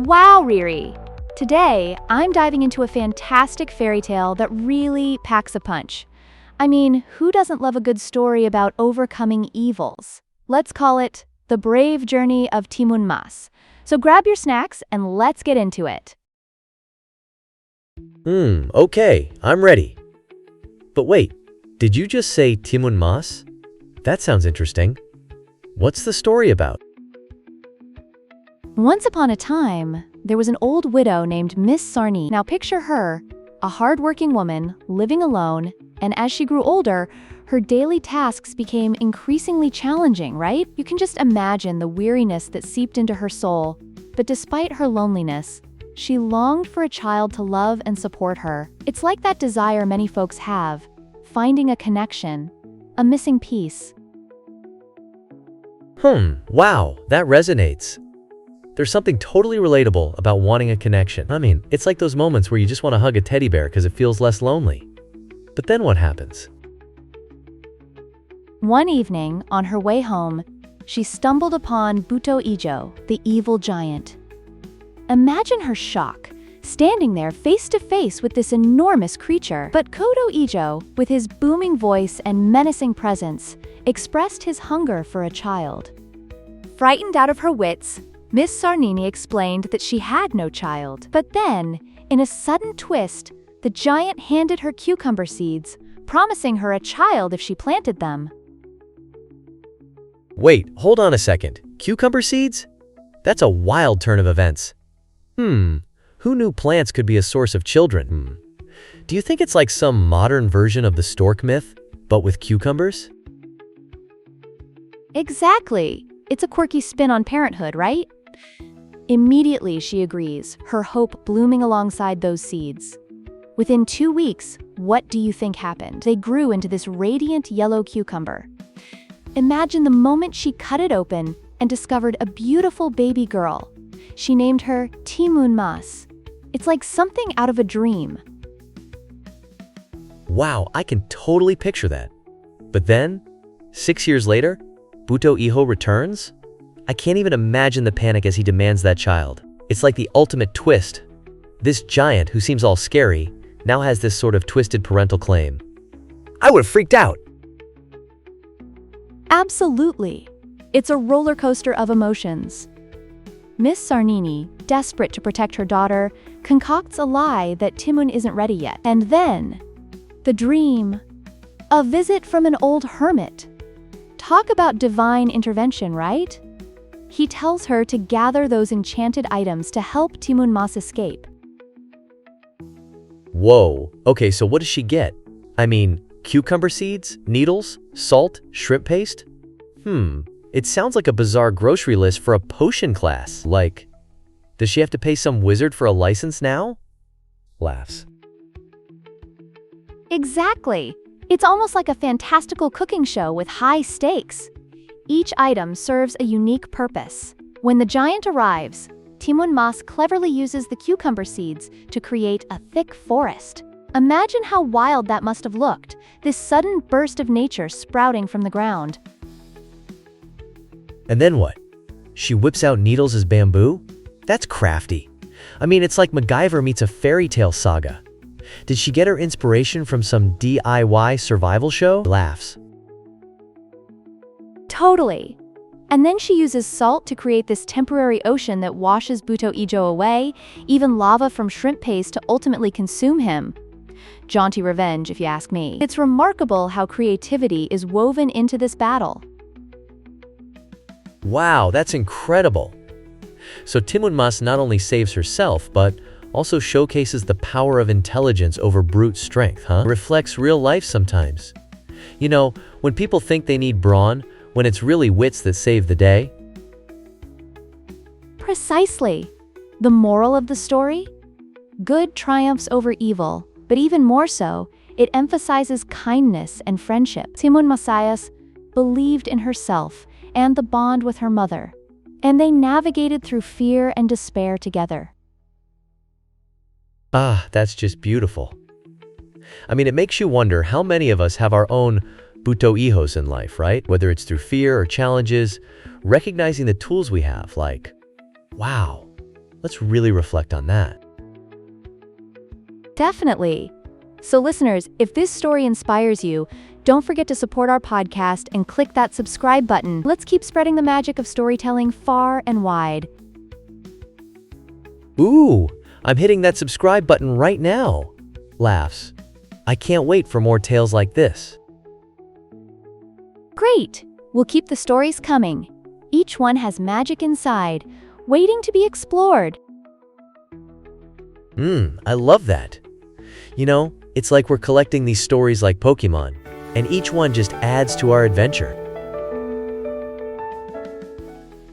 Wow, Riri! Today, I'm diving into a fantastic fairy tale that really packs a punch. I mean, who doesn't love a good story about overcoming evils? Let's call it The Brave Journey of Timun Mas. So grab your snacks and let's get into it. Okay, I'm ready. But wait, did you just say Timun Mas? That sounds interesting. What's the story about? Once upon a time, there was an old widow named Miss Sarni. Now picture her, a hardworking woman, living alone, and as she grew older, her daily tasks became increasingly challenging, right? You can just imagine the weariness that seeped into her soul. But despite her loneliness, she longed for a child to love and support her. It's like that desire many folks have, finding a connection, a missing piece. Wow, that resonates. There's something totally relatable about wanting a connection. I mean, it's like those moments where you just want to hug a teddy bear because it feels less lonely. But then what happens? One evening, on her way home, she stumbled upon 𝙁𝙴𝙰𝙁𝙁, the evil giant. Imagine her shock, standing there face to face with this enormous creature. But 𝙁𝙴𝙁𝙁, with his booming voice and menacing presence, expressed his hunger for a child. Frightened out of her wits, Miss Sarnini explained that she had no child. But then, in a sudden twist, the giant handed her cucumber seeds, promising her a child if she planted them. Wait, hold on a second. Cucumber seeds? That's a wild turn of events. Who knew plants could be a source of children? Do you think it's like some modern version of the stork myth, but with cucumbers? Exactly. It's a quirky spin on parenthood, right? Immediately, she agrees, her hope blooming alongside those seeds. Within 2 weeks, what do you think happened? They grew into this radiant yellow cucumber. Imagine the moment she cut it open and discovered a beautiful baby girl. She named her Timun Mas. It's like something out of a dream. Wow, I can totally picture that. But then, 6 years later, 𝙁𝙁𝙁𝙁 returns? I can't even imagine the panic as he demands that child. It's like the ultimate twist. This giant, who seems all scary, now has this sort of twisted parental claim. I would have freaked out. Absolutely. It's a roller coaster of emotions. Miss Sarnini, desperate to protect her daughter, concocts a lie that Timun isn't ready yet. And then, the dream. A visit from an old hermit. Talk about divine intervention, right? He tells her to gather those enchanted items to help Timun Mas escape. Whoa, okay, so what does she get? I mean, cucumber seeds, needles, salt, shrimp paste? It sounds like a bizarre grocery list for a potion class. Like, does she have to pay some wizard for a license now? Laughs. Exactly. It's almost like a fantastical cooking show with high stakes. Each item serves a unique purpose. When the giant arrives, Timun Mas cleverly uses the cucumber seeds to create a thick forest. Imagine how wild that must have looked, this sudden burst of nature sprouting from the ground. And then what? She whips out needles as bamboo? That's crafty. I mean, it's like MacGyver meets a fairy tale saga. Did she get her inspiration from some DIY survival show? Laughs. Totally. And then she uses salt to create this temporary ocean that washes 𝙁𝙁𝙁𝙁 away, even lava from shrimp paste to ultimately consume him. Jaunty revenge, if you ask me. It's remarkable how creativity is woven into this battle. Wow, that's incredible. So Timun Mas not only saves herself, but also showcases the power of intelligence over brute strength, Reflects real life sometimes. You know, when people think they need brawn, when it's really wits that save the day? Precisely. The moral of the story? Good triumphs over evil, but even more so, it emphasizes kindness and friendship. Timun Mas believed in herself and the bond with her mother, and they navigated through fear and despair together. That's just beautiful. I mean, it makes you wonder how many of us have our own 𝙁𝙁𝙁𝙁 in life, right? Whether it's through fear or challenges, recognizing the tools we have, like, wow, Let's really reflect on that. Definitely. So listeners, if this story inspires you, don't forget to support our podcast and click that subscribe button. Let's keep spreading the magic of storytelling far and wide. Ooh, I'm hitting that subscribe button right now. Laughs. I can't wait for more tales like this. Great! We'll keep the stories coming. Each one has magic inside, waiting to be explored. I love that. You know, it's like we're collecting these stories like Pokemon, and each one just adds to our adventure.